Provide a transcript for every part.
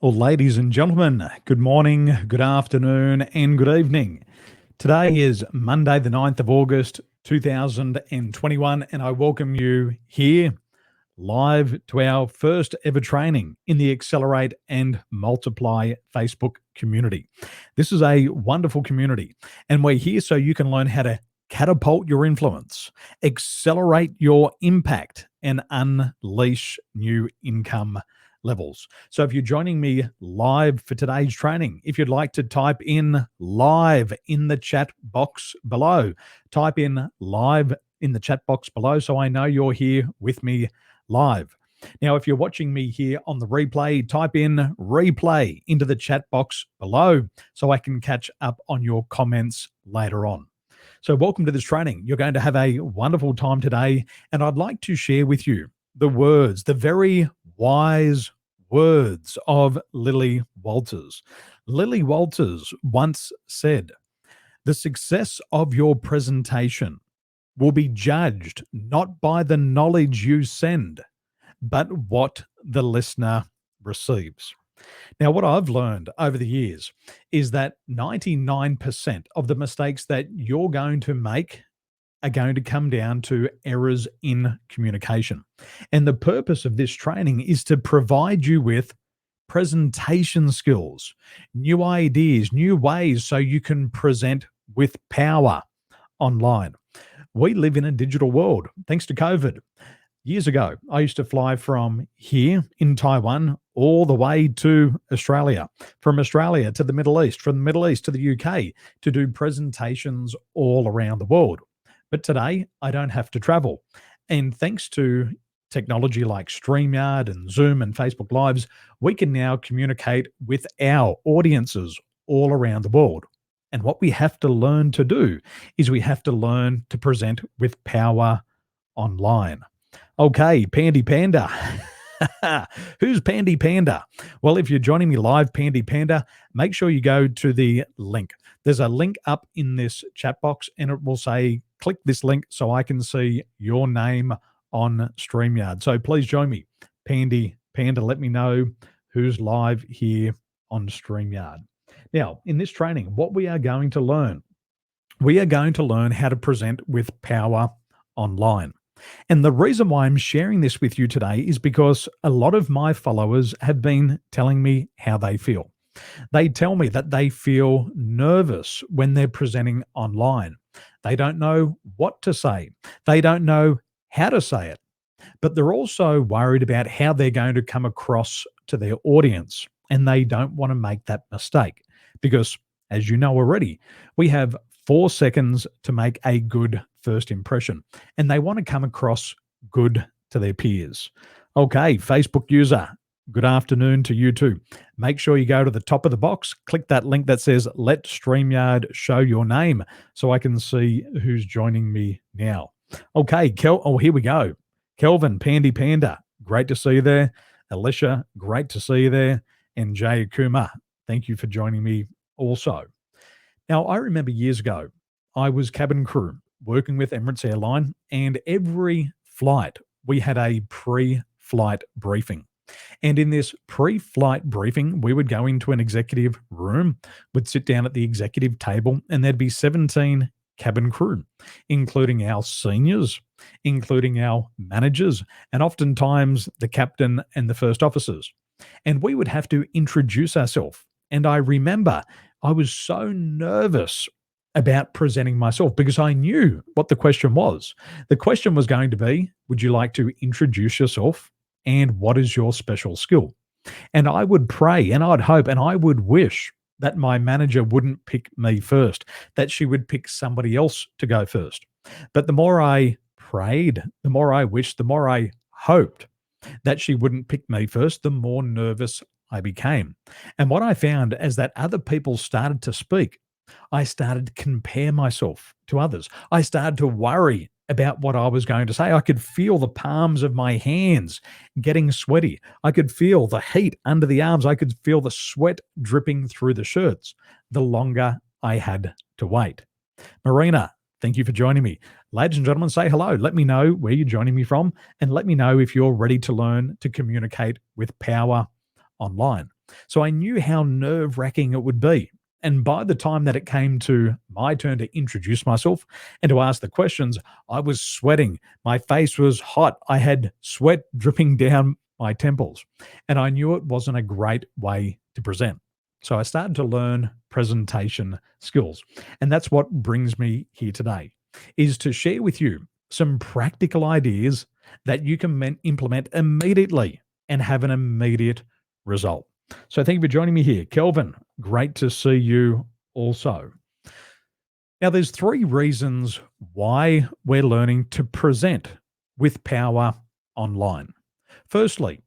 Well, ladies and gentlemen, good morning, good afternoon, and good evening. Today is Monday, the 9th of August, 2021, and I welcome you here live to our first ever training in the Accelerate and Multiply Facebook community. This is a wonderful community, and we're here so you can learn how to catapult your influence, accelerate your impact, and unleash new income levels. So if you're joining me live for today's training, if you'd like to type in live in the chat box below, type in live in the chat box below so I know you're here with me live. Now, if you're watching me here on the replay, type in replay into the chat box below so I can catch up on your comments later on. So welcome to this training. You're going to have a wonderful time today, and I'd like to share with you the words, the very wise words of Lilly Walters. Lilly Walters once said, "The success of your presentation will be judged not by the knowledge you send, but what the listener receives." Now, what I've learned over the years is that 99% of the mistakes that you're going to make are going to come down to errors in communication. And the purpose of this training is to provide you with presentation skills, new ideas, new ways so you can present with power online. We live in a digital world thanks to COVID. Years ago, I used to fly from here in Taiwan all the way to Australia, from Australia to the Middle East, from the Middle East to the UK to do presentations all around the world. But today, I don't have to travel. And thanks to technology like StreamYard and Zoom and Facebook Lives, we can now communicate with our audiences all around the world. And what we have to learn to do is we have to learn to present with power online. Okay, Pandy Panda. Who's Pandy Panda? Well, if you're joining me live, Pandy Panda, make sure you go to the link. There's a link up in this chat box, and it will say, click this link so I can see your name on StreamYard. So please join me. Pandy Panda, let me know who's live here on StreamYard. Now, in this training, what we are going to learn how to present with power online. And the reason why I'm sharing this with you today is because a lot of my followers have been telling me how they feel. They tell me that they feel nervous when they're presenting online. They don't know what to say. They don't know how to say it. But they're also worried about how they're going to come across to their audience. And they don't want to make that mistake because, as you know already, we have 4 seconds to make a good first impression, and they want to come across good to their peers. Okay, Facebook user, good afternoon to you too. Make sure you go to the top of the box, click that link that says let StreamYard show your name so I can see who's joining me now. Okay, here we go. Kelvin, Pandy Panda, great to see you there. Alicia, great to see you there. And Jay Akuma, thank you for joining me also. Now, I remember years ago, I was cabin crew working with Emirates Airline, and every flight, we had a pre-flight briefing. And in this pre-flight briefing, we would go into an executive room, would sit down at the executive table, and there'd be 17 cabin crew, including our seniors, including our managers, and oftentimes the captain and the first officers. And we would have to introduce ourselves. And I remember I was so nervous about presenting myself because I knew what the question was. The question was going to be, would you like to introduce yourself and what is your special skill? And I would pray and I'd hope and I would wish that my manager wouldn't pick me first, that she would pick somebody else to go first. But the more I prayed, the more I wished, the more I hoped that she wouldn't pick me first, the more nervous I became. And what I found as that other people started to speak, I started to compare myself to others. I started to worry about what I was going to say. I could feel the palms of my hands getting sweaty. I could feel the heat under the arms. I could feel the sweat dripping through the shirts the longer I had to wait. Marina, thank you for joining me. Ladies and gentlemen, say hello. Let me know where you're joining me from, and let me know if you're ready to learn to communicate with power online. So I knew how nerve-wracking it would be. And by the time that it came to my turn to introduce myself and to ask the questions, I was sweating. My face was hot. I had sweat dripping down my temples. And I knew it wasn't a great way to present. So I started to learn presentation skills. And that's what brings me here today, is to share with you some practical ideas that you can implement immediately and have an immediate result. So thank you for joining me here. Kelvin, great to see you also. Now, there's 3 reasons why we're learning to present with power online. Firstly,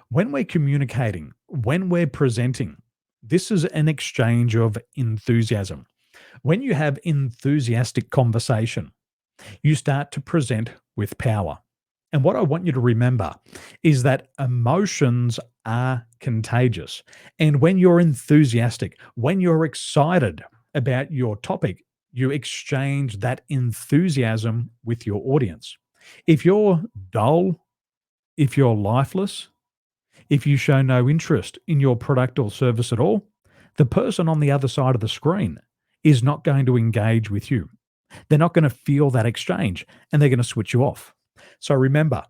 when we're communicating, when we're presenting, this is an exchange of enthusiasm. When you have enthusiastic conversation, you start to present with power. And what I want you to remember is that emotions are contagious. And when you're enthusiastic, when you're excited about your topic, you exchange that enthusiasm with your audience. If you're dull, if you're lifeless, if you show no interest in your product or service at all, the person on the other side of the screen is not going to engage with you. They're not going to feel that exchange and they're going to switch you off. So remember,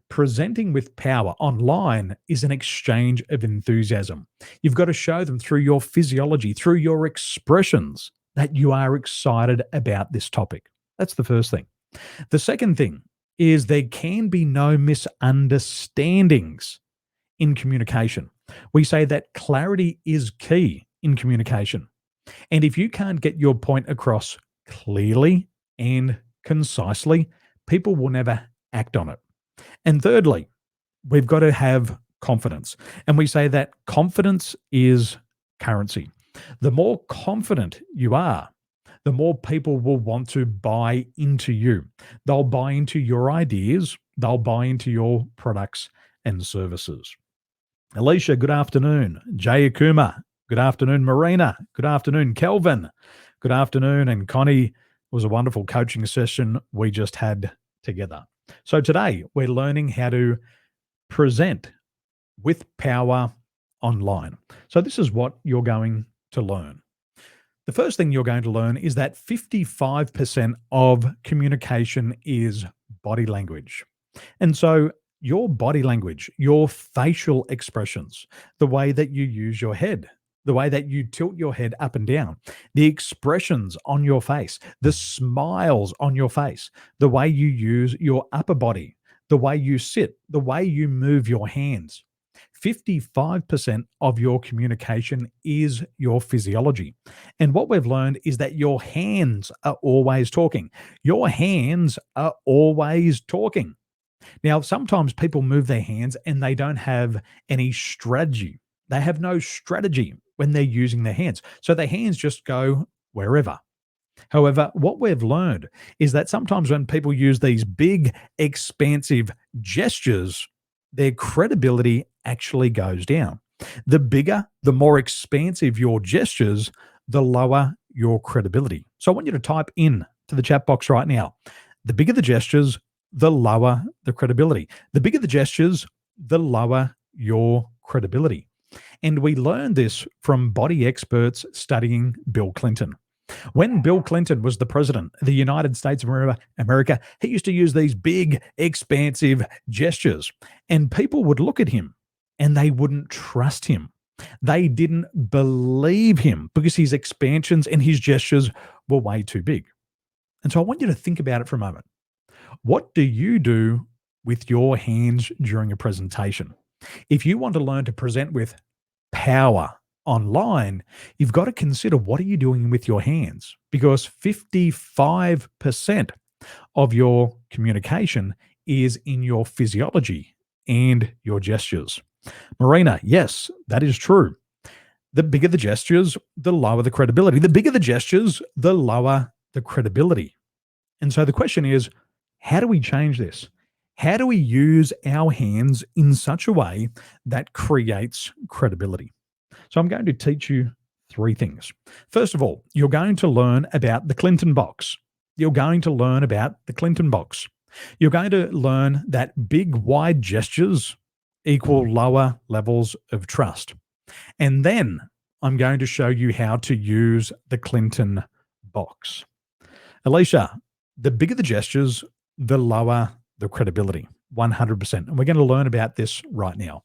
presenting with power online is an exchange of enthusiasm. You've got to show them through your physiology, through your expressions, that you are excited about this topic. That's the first thing. The second thing is there can be no misunderstandings in communication. We say that clarity is key in communication. And if you can't get your point across clearly and concisely, people will never act on it. And thirdly, we've got to have confidence. And we say that confidence is currency. The more confident you are, the more people will want to buy into you. They'll buy into your ideas, they'll buy into your products and services. Alicia, good afternoon. Jay Akuma, good afternoon. Marina, good afternoon. Kelvin, good afternoon. And Connie, was a wonderful coaching session we just had together. So today we're learning how to present with power online. So this is what you're going to learn. The first thing you're going to learn is that 55% of communication is body language. And so your body language, your facial expressions, the way that you use your head, the way that you tilt your head up and down, the expressions on your face, the smiles on your face, the way you use your upper body, the way you sit, the way you move your hands. 55% of your communication is your physiology. And what we've learned is that your hands are always talking. Your hands are always talking. Now, sometimes people move their hands and they don't have any strategy. They have no strategy when they're using their hands. So their hands just go wherever. However, what we've learned is that sometimes when people use these big, expansive gestures, their credibility actually goes down. The bigger, the more expansive your gestures, the lower your credibility. So I want you to type in to the chat box right now. The bigger the gestures, the lower the credibility. The bigger the gestures, the lower your credibility. And we learned this from body experts studying Bill Clinton. When Bill Clinton was the president of the United States of America, he used to use these big, expansive gestures, and people would look at him and they wouldn't trust him. They didn't believe him because his expansions and his gestures were way too big. And so I want you to think about it for a moment. What do you do with your hands during a presentation? If you want to learn to present with power online, you've got to consider, what are you doing with your hands? Because 55% of your communication is in your physiology and your gestures. Marina, yes, that is true. The bigger the gestures, the lower the credibility. The bigger the gestures, the lower the credibility. And so the question is, how do we change this? How do we use our hands in such a way that creates credibility? So I'm going to teach you 3 things. First of all, you're going to learn about the Clinton box. You're going to learn about the Clinton box. You're going to learn that big, wide gestures equal lower levels of trust. And then I'm going to show you how to use the Clinton box. Alicia, the bigger the gestures, the lower the credibility, 100%. And we're going to learn about this right now.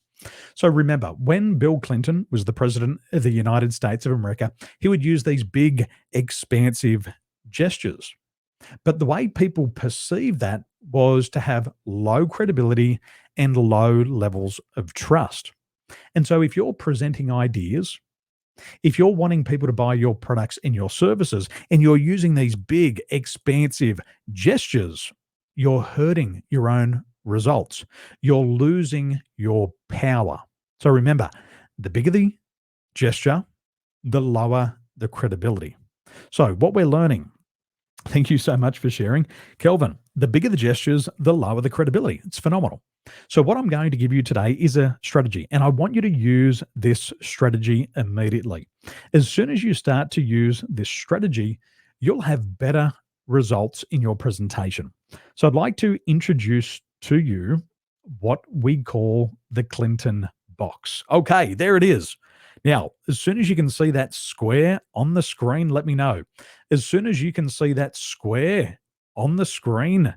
So remember, when Bill Clinton was the president of the United States of America, he would use these big, expansive gestures. But the way people perceived that was to have low credibility and low levels of trust. And so if you're presenting ideas, if you're wanting people to buy your products and your services, and you're using these big, expansive gestures, you're hurting your own results. You're losing your power. So remember, the bigger the gesture, the lower the credibility. So what we're learning, thank you so much for sharing, Kelvin, the bigger the gestures, the lower the credibility. It's phenomenal. So what I'm going to give you today is a strategy, and I want you to use this strategy immediately. As soon as you start to use this strategy, you'll have better results in your presentation. So I'd like to introduce to you what we call the Clinton box. Okay, there it is. Now, as soon as you can see that square on the screen, let me know. As soon as you can see that square on the screen,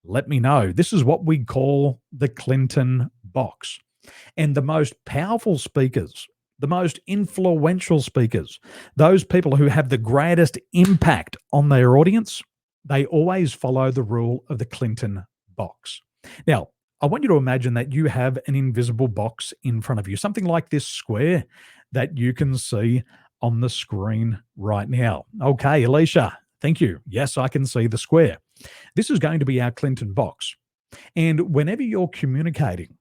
let me know. This is what we call the Clinton box. And the most powerful speakers, the most influential speakers, those people who have the greatest impact on their audience, they always follow the rule of the Clinton box. Now, I want you to imagine that you have an invisible box in front of you, something like this square that you can see on the screen right now. Okay, Alicia, thank you. Yes, I can see the square. This is going to be our Clinton box. And whenever you're communicating,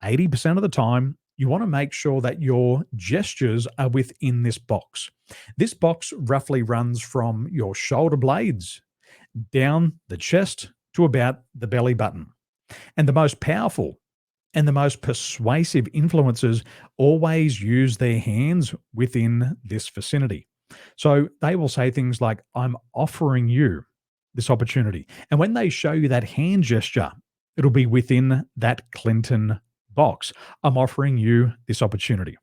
80% of the time, you want to make sure that your gestures are within this box. This box roughly runs from your shoulder blades down the chest to about the belly button. And the most powerful and the most persuasive influencers always use their hands within this vicinity. So they will say things like, I'm offering you this opportunity. And when they show you that hand gesture, it'll be within that Clinton box. I'm offering you this opportunity.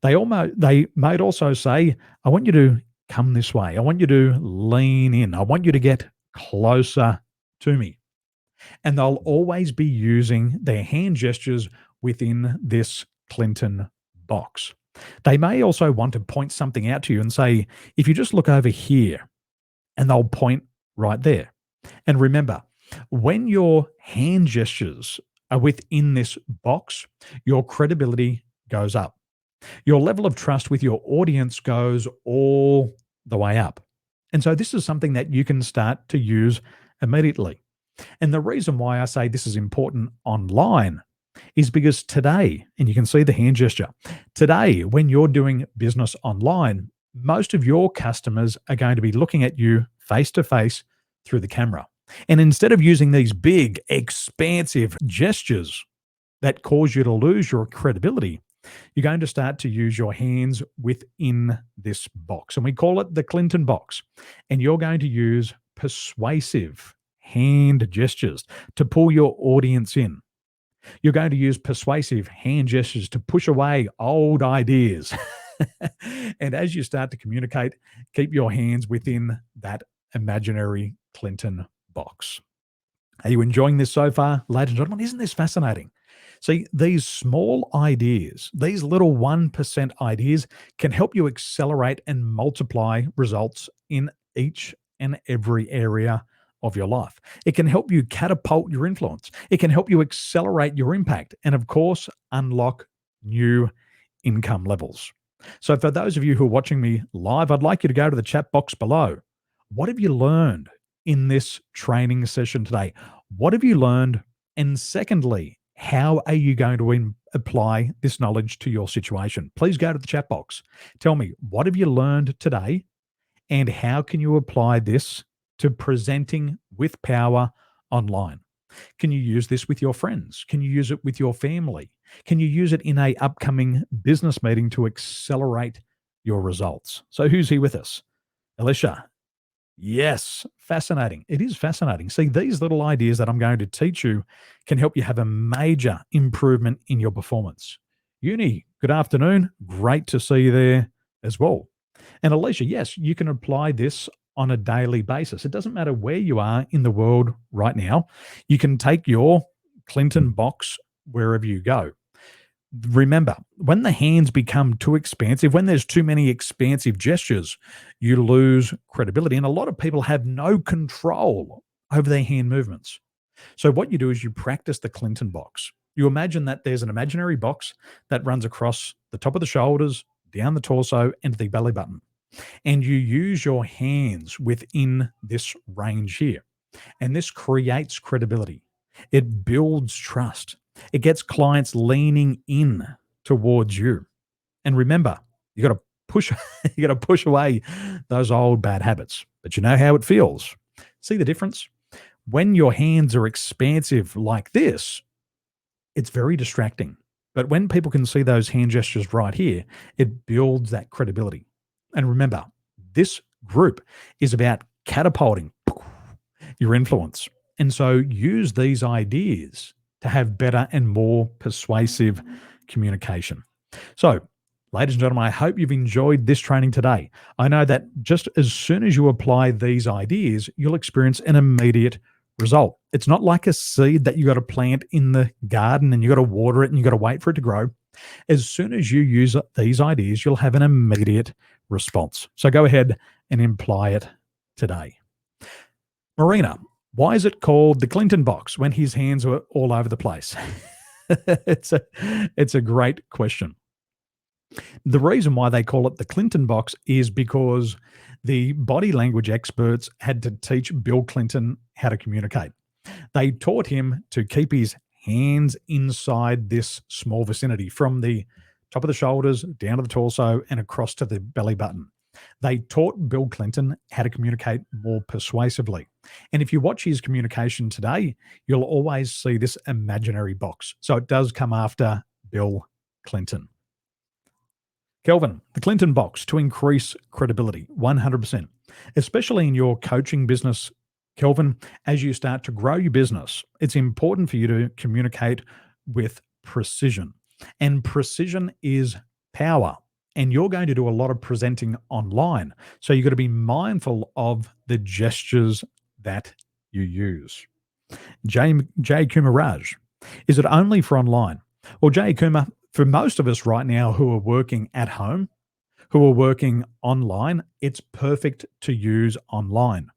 They might also say, I want you to come this way. I want you to lean in. I want you to get closer to me. And they'll always be using their hand gestures within this Clinton box. They may also want to point something out to you and say, if you just look over here, and they'll point right there. And remember, when your hand gestures are within this box, your credibility goes up. Your level of trust with your audience goes all the way up. And so this is something that you can start to use immediately. And the reason why I say this is important online is because today, and you can see the hand gesture, today, when you're doing business online, most of your customers are going to be looking at you face to face through the camera. And instead of using these big, expansive gestures that cause you to lose your credibility, you're going to start to use your hands within this box. And we call it the Clinton box. And you're going to use persuasive hand gestures to pull your audience in. You're going to use persuasive hand gestures to push away old ideas. And as you start to communicate, keep your hands within that imaginary Clinton box. Are you enjoying this so far, ladies and gentlemen? Isn't this fascinating? See, these small ideas, these little 1% ideas can help you accelerate and multiply results in each and every area of your life. It can help you catapult your influence. It can help you accelerate your impact and, of course, unlock new income levels. So for those of you who are watching me live, I'd like you to go to the chat box below. What have you learned in this training session today? What have you learned? And secondly, how are you going to apply this knowledge to your situation? Please go to the chat box. Tell me, what have you learned today? And how can you apply this to presenting with power online? Can you use this with your friends? Can you use it with your family? Can you use it in an upcoming business meeting to accelerate your results? So who's here with us? Alicia, Yes, fascinating. It is fascinating. See, these little ideas that I'm going to teach you can help you have a major improvement in your performance. Uni, good afternoon. Great to see you there as well. And Alicia, yes, you can apply this on a daily basis. It doesn't matter where you are in the world right now. You can take your Clinton box wherever you go. Remember, when the hands become too expansive, when there's too many expansive gestures, you lose credibility. And a lot of people have no control over their hand movements. So, what you do is you practice the Clinton box. You imagine that there's an imaginary box that runs across the top of the shoulders, down the torso, and the belly button. And you use your hands within this range here. And this creates credibility. It builds trust. It gets clients leaning in towards you. And remember, you got to push you got to push away those old bad habits. But you know how it feels. See the difference? When your hands are expansive like this, it's very distracting. But when people can see those hand gestures right here, it builds that credibility. And remember, this group is about catapulting your influence. And so use these ideas to have better and more persuasive communication. So, ladies and gentlemen, I hope you've enjoyed this training today. I know that just as soon as you apply these ideas, you'll experience an immediate result. It's not like a seed that you got to plant in the garden and you got to water it and you got to wait for it to grow. As soon as you use these ideas, you'll have an immediate response. So go ahead and apply it today. Marina, why is it called the Clinton box when his hands were all over the place? it's a great question. The reason why they call it the Clinton box is because the body language experts had to teach Bill Clinton how to communicate. They taught him to keep his hands inside this small vicinity from the top of the shoulders down to the torso and across to the belly button. They taught Bill Clinton how to communicate more persuasively. And if you watch his communication today, you'll always see this imaginary box. So it does come after Bill Clinton. Kelvin, the Clinton box to increase credibility, 100%, especially in your coaching business. Kelvin, as you start to grow your business, it's important for you to communicate with precision. And precision is power. And you're going to do a lot of presenting online. So you've got to be mindful of the gestures that you use. Jay Kumaraj, is it only for online? Well, Jay Kumar, for most of us right now who are working at home, who are working online, it's perfect to use online.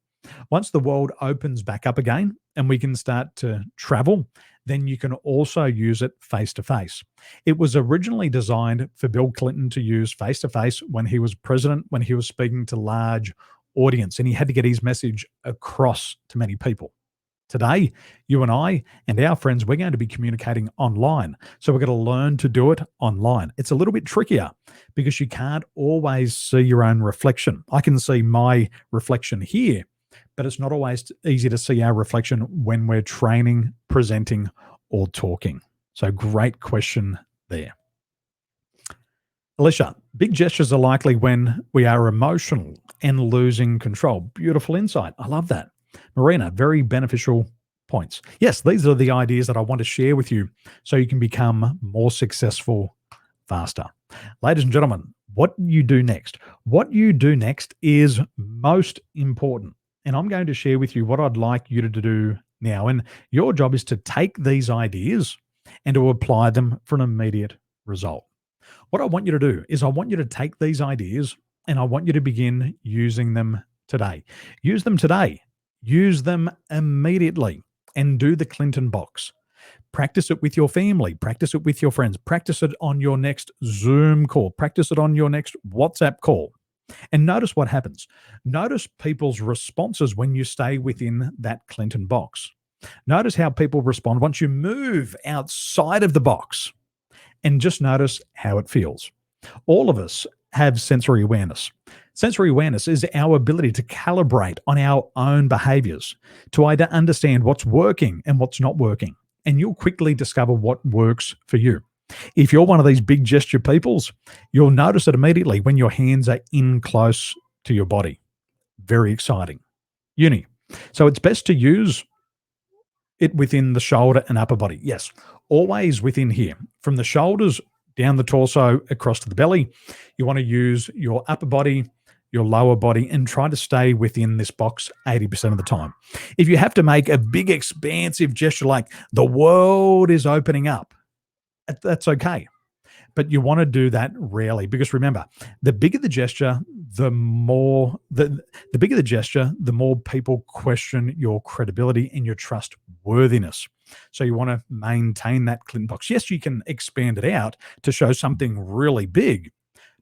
Once the world opens back up again and we can start to travel, then you can also use it face-to-face. It was originally designed for Bill Clinton to use face-to-face when he was president, when he was speaking to large audience, and he had to get his message across to many people. Today, you and I and our friends, we're going to be communicating online. So we're going to learn to do it online. It's a little bit trickier because you can't always see your own reflection. I can see my reflection here, but it's not always easy to see our reflection when we're training, presenting, or talking. So great question there. Alicia, big gestures are likely when we are emotional and losing control. Beautiful insight. I love that. Marina, very beneficial points. Yes, these are the ideas that I want to share with you so you can become more successful faster. Ladies and gentlemen, what you do next? What you do next is most important. And I'm going to share with you what I'd like you to do now. And your job is to take these ideas and to apply them for an immediate result. What I want you to do is I want you to take these ideas and I want you to begin using them today. Use them today. Use them immediately and do the Clinton box. Practice it with your family. Practice it with your friends. Practice it on your next Zoom call. Practice it on your next WhatsApp call. And notice what happens. Notice people's responses when you stay within that Clinton box. Notice how people respond once you move outside of the box, and just notice how it feels. All of us have sensory awareness. Sensory awareness is our ability to calibrate on our own behaviors, to understand what's working and what's not working. And you'll quickly discover what works for you. If you're one of these big gesture peoples, you'll notice it immediately when your hands are in close to your body. Very exciting. Uni. So it's best to use it within the shoulder and upper body. Yes, always within here. From the shoulders down the torso across to the belly, you want to use your upper body, your lower body, and try to stay within this box 80% of the time. If you have to make a big expansive gesture like the world is opening up, that's okay. But you want to do that rarely, because remember, the bigger the gesture, the more the bigger the gesture, the more people question your credibility and your trustworthiness. So you want to maintain that Clinton box. Yes, you can expand it out to show something really big,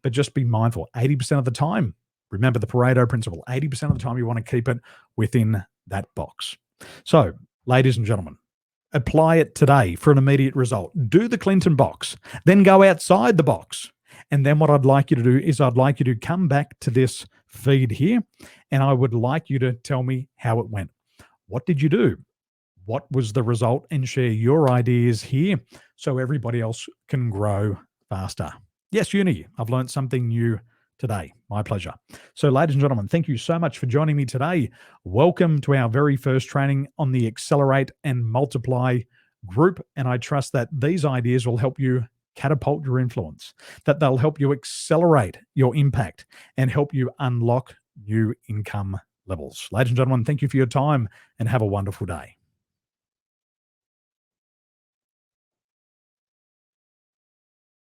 but just be mindful. 80% of the time, remember the Pareto principle. 80% of the time, you want to keep it within that box. So, ladies and gentlemen, apply it today for an immediate result. Do the Clinton box, then go outside the box. And then what I'd like you to do is I'd like you to come back to this feed here, and I would like you to tell me how it went. What did you do? What was the result? And share your ideas here so everybody else can grow faster. Yes, Uni, I've learned something new today. My pleasure. So, ladies and gentlemen, thank you so much for joining me today. Welcome to our very first training on the Accelerate and Multiply group. And I trust that these ideas will help you catapult your influence, that they'll help you accelerate your impact and help you unlock new income levels. Ladies and gentlemen, thank you for your time and have a wonderful day.